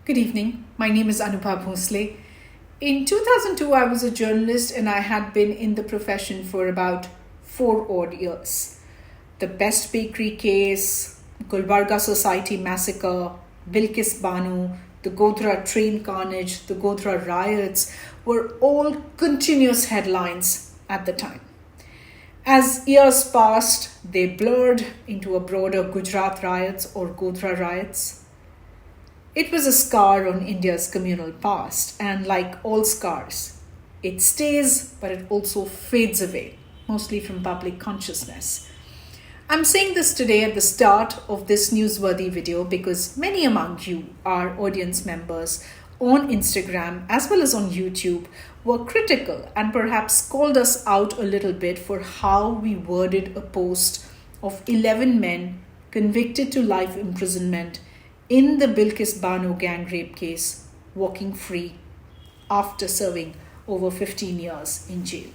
Good evening. My name is Anubha Bhonsle. In 2002, I was a journalist and I had been in the profession for about 4 odd years. The Best Bakery case, Gulbarga Society massacre, Bilkis Bano, the Godhra train carnage, the Godhra Riots were all continuous headlines at the time. As years passed, they blurred into a broader Gujarat Riots or Godhra Riots. It was a scar on India's communal past, and like all scars, it stays, but it also fades away, mostly from public consciousness. I'm saying this today at the start of this Newsworthy video because many among you, our audience members on Instagram as well as on YouTube, were critical and perhaps called us out a little bit for how we worded a post of 11 men convicted to life imprisonment in the Bilkis Bano gang rape case, walking free after serving over 15 years in jail.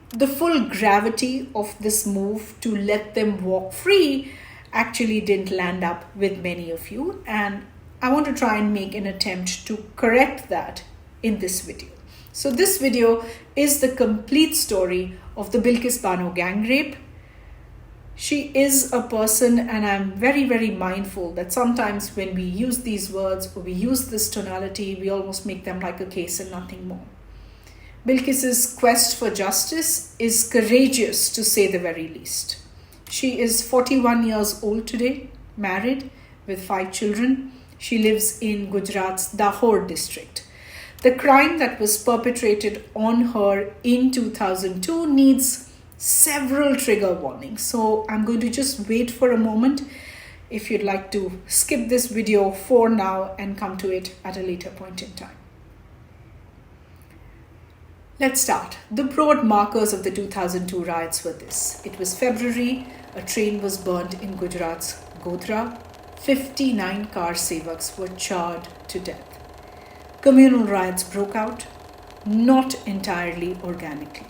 The full gravity of this move to let them walk free actually didn't land up with many of you, and I want to try and make an attempt to correct that in this video. So this video is the complete story of the Bilkis Bano gang rape. She is a person, and I'm very, very mindful that sometimes when we use these words or we use this tonality, we almost make them like a case and nothing more. Bilkis's quest for justice is courageous, to say the very least. She is 41 years old today, married with 5 children. She lives in Gujarat's Dahod district. The crime that was perpetrated on her in 2002 needs several trigger warnings. So I'm going to just wait for a moment. If you'd like to skip this video for now and come to it at a later point in time. Let's start. The broad markers of the 2002 riots were this. It was February. A train was burned in Gujarat's Godhra. 59 car sevaks were charred to death. Communal riots broke out, not entirely organically.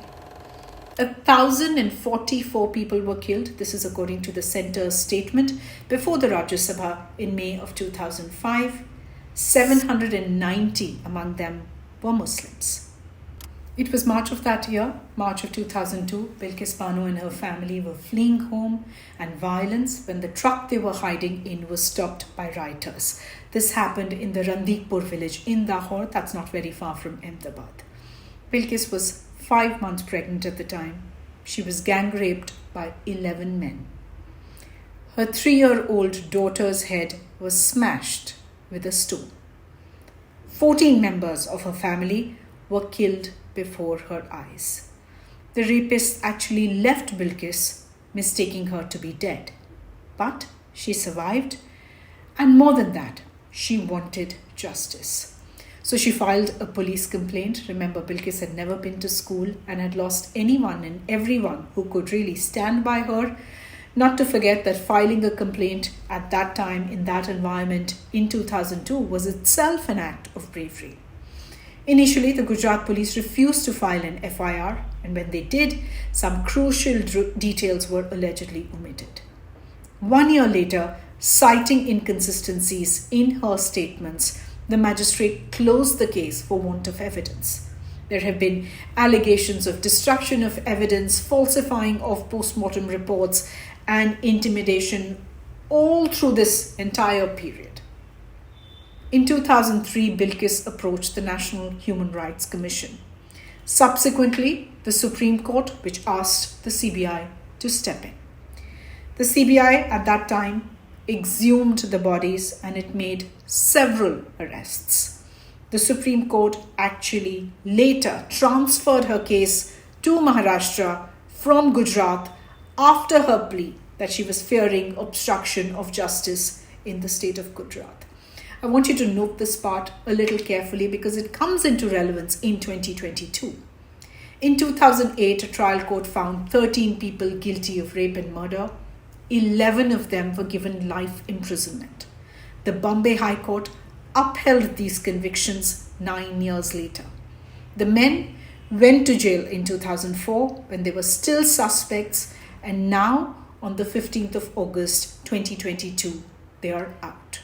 1,044 people were killed. This is according to the centre's statement before the Rajya Sabha in May of 2005. 790 among them were Muslims. It was March of that year, March of 2002, Bilkis Bano and her family were fleeing home and violence when the truck they were hiding in was stopped by rioters. This happened in the Randikpur village in Dahod, that's not very far from Ahmedabad. Bilkis was 5 months pregnant at the time. She was gang raped by 11 men. Her 3-year-old daughter's head was smashed with a stone. 14 members of her family were killed before her eyes. The rapists actually left Bilkis, mistaking her to be dead. But she survived, and more than that, she wanted justice. So she filed a police complaint. Remember, Bilkis had never been to school and had lost anyone and everyone who could really stand by her. Not to forget that filing a complaint at that time in that environment in 2002 was itself an act of bravery. Initially, the Gujarat police refused to file an FIR, and when they did, some crucial details were allegedly omitted. 1 year later, citing inconsistencies in her statements, the magistrate closed the case for want of evidence. There have been allegations of destruction of evidence, falsifying of post-mortem reports, and intimidation all through this entire period. In 2003, Bilkis approached the National Human Rights Commission. Subsequently, the Supreme Court, which asked the CBI to step in. The CBI at that time exhumed the bodies and it made several arrests. The Supreme Court actually later transferred her case to Maharashtra from Gujarat after her plea that she was fearing obstruction of justice in the state of Gujarat. I want you to note this part a little carefully because it comes into relevance in 2022. In 2008, a trial court found 13 people guilty of rape and murder. 11 of them were given life imprisonment. The Bombay High Court upheld these convictions 9 years later. The men went to jail in 2004 when they were still suspects, and now on the 15th of August 2022, they are out.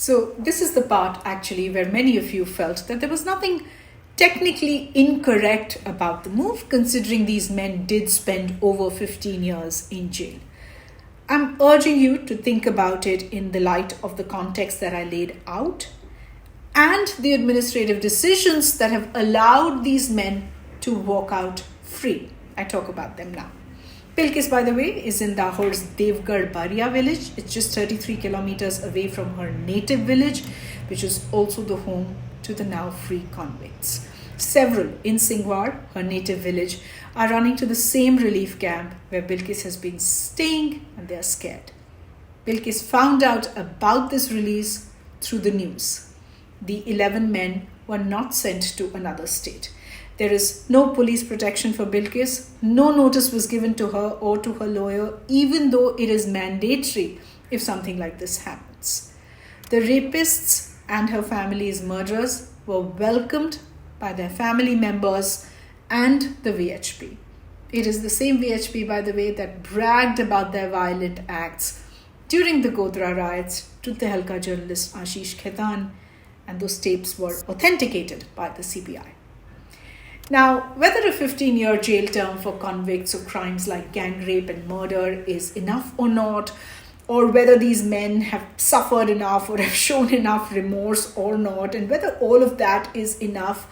So this is the part actually where many of you felt that there was nothing technically incorrect about the move, considering these men did spend over 15 years in jail. I'm urging you to think about it in the light of the context that I laid out and the administrative decisions that have allowed these men to walk out free. I talk about them now. Bilkis, by the way, is in Dahod's Devgarh Baria village. It's just 33 kilometers away from her native village, which is also the home to the now free convicts. Several in Singwar, her native village, are running to the same relief camp where Bilkis has been staying, and they are scared. Bilkis found out about this release through the news. The 11 men were not sent to another state. There is no police protection for Bilkis. No notice was given to her or to her lawyer, even though it is mandatory if something like this happens. The rapists and her family's murderers were welcomed by their family members and the VHP. It is the same VHP, by the way, that bragged about their violent acts during the Godhra Riots to Tehelka journalist Ashish Khaitan, and those tapes were authenticated by the CBI. Now, whether a 15-year jail term for convicts of crimes like gang rape and murder is enough or not, or whether these men have suffered enough or have shown enough remorse or not, and whether all of that is enough,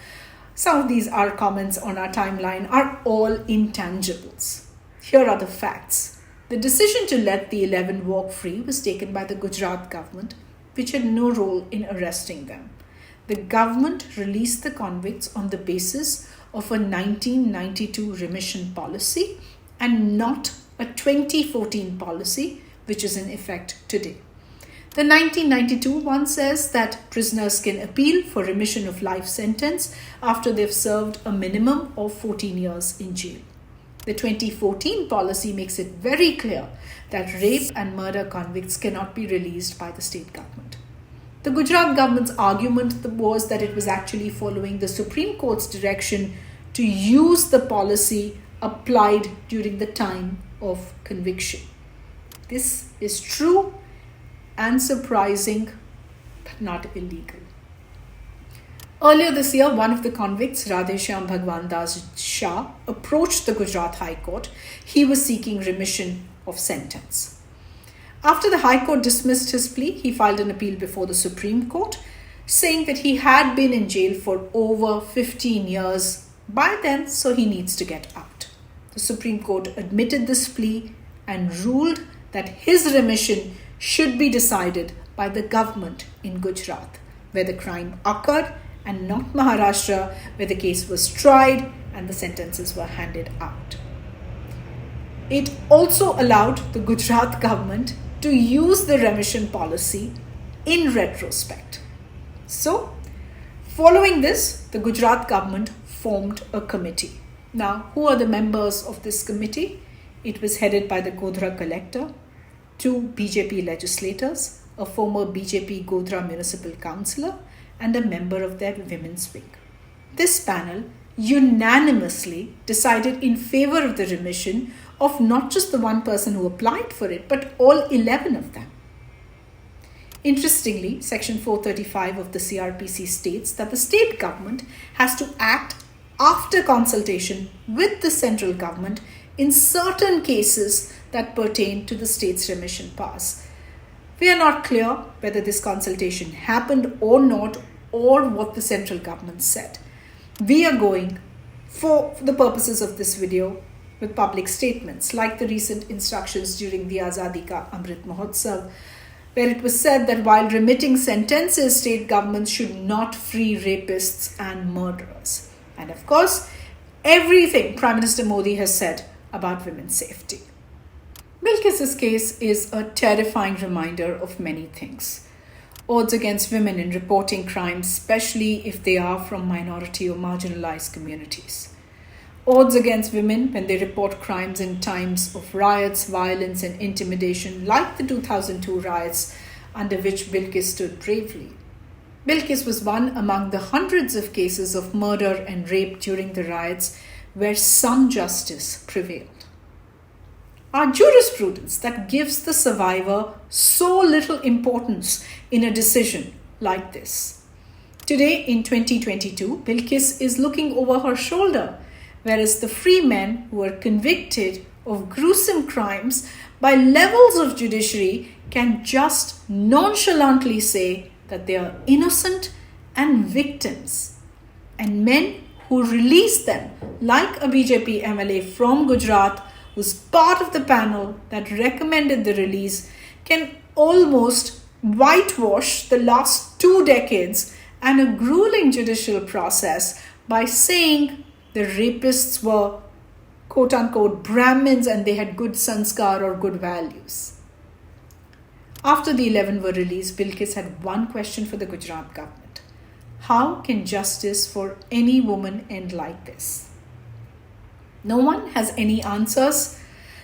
some of these are comments on our timeline, are all intangibles. Here are the facts. The decision to let the 11 walk free was taken by the Gujarat government, which had no role in arresting them. The government released the convicts on the basis of a 1992 remission policy and not a 2014 policy, which is in effect today. The 1992 one says that prisoners can appeal for remission of life sentence after they've served a minimum of 14 years in jail. The 2014 policy makes it very clear that rape and murder convicts cannot be released by the state government. The Gujarat government's argument was that it was actually following the Supreme Court's direction to use the policy applied during the time of conviction. This is true and surprising, but not illegal. Earlier this year, one of the convicts, Radheshyam Bhagwan Das Shah, approached the Gujarat High Court. He was seeking remission of sentence. After the High Court dismissed his plea, he filed an appeal before the Supreme Court, saying that he had been in jail for over 15 years by then, so he needs to get out. The Supreme Court admitted this plea and ruled that his remission should be decided by the government in Gujarat, where the crime occurred, and not Maharashtra, where the case was tried and the sentences were handed out. It also allowed the Gujarat government to use the remission policy in retrospect. So, following this, the Gujarat government formed a committee. Now, who are the members of this committee? It was headed by the Godhra collector, 2 BJP legislators, a former BJP Godhra municipal councillor, and a member of their women's wing. This panel unanimously decided in favor of the remission of not just the one person who applied for it, but all 11 of them. Interestingly, Section 435 of the CRPC states that the state government has to act after consultation with the central government in certain cases that pertain to the state's remission powers. We are not clear whether this consultation happened or not, or what the central government said. We are going, for the purposes of this video, with public statements like the recent instructions during the Azadi Ka Amrit Mahotsav, where it was said that while remitting sentences, state governments should not free rapists and murderers. And of course, everything Prime Minister Modi has said about women's safety. Bilkis's case is a terrifying reminder of many things. Odds against women in reporting crimes, especially if they are from minority or marginalized communities. Odds against women when they report crimes in times of riots, violence and intimidation, like the 2002 riots under which Bilkis stood bravely. Bilkis was one among the hundreds of cases of murder and rape during the riots where some justice prevailed. our jurisprudence that gives the survivor so little importance in a decision like this. Today in 2022, Bilkis is looking over her shoulder, whereas the free men who are convicted of gruesome crimes by levels of judiciary can just nonchalantly say that they are innocent and victims. And men who release them, like a BJP MLA from Gujarat, who's part of the panel that recommended the release, can almost whitewash the last 2 decades and a grueling judicial process by saying the rapists were quote-unquote Brahmins and they had good sanskar or good values. After the 11 were released, Bilkis had one question for the Gujarat government. How can justice for any woman end like this? No one has any answers.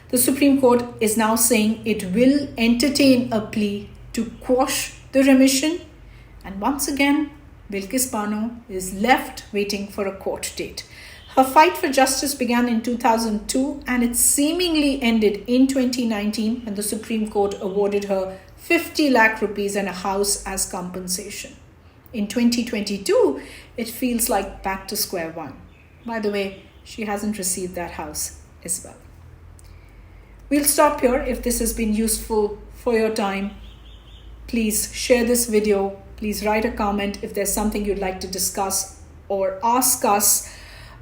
The Supreme Court is now saying it will entertain a plea to quash the remission. And once again, Bilkis Bano is left waiting for a court date. Her fight for justice began in 2002 and it seemingly ended in 2019 when the Supreme Court awarded her 50 lakh rupees and a house as compensation. In 2022, it feels like back to square one. By the way, she hasn't received that house as well. We'll stop here. If this has been useful for your time, please share this video. Please write a comment if there's something you'd like to discuss or ask us.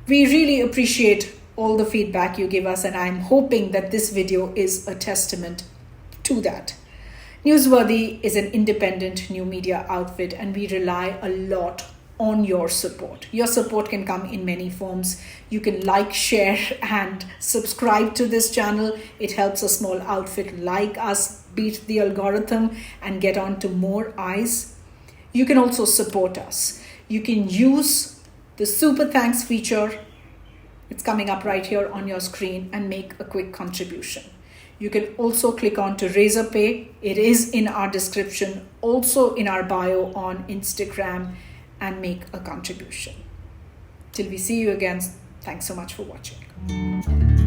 We really appreciate all the feedback you give us, and I'm hoping that this video is a testament to that. Newsworthy is an independent new media outfit, and we rely a lot on your support. Your support can come in many forms. You can like, share, and subscribe to this channel. It helps a small outfit like us beat the algorithm and get on to more eyes. You can also support us. You can use the super thanks feature. It's coming up right here on your screen, and make a quick contribution. You can also click on to Razorpay. It is in our description, also in our bio on Instagram, and make a contribution. Till we see you again, thanks so much for watching.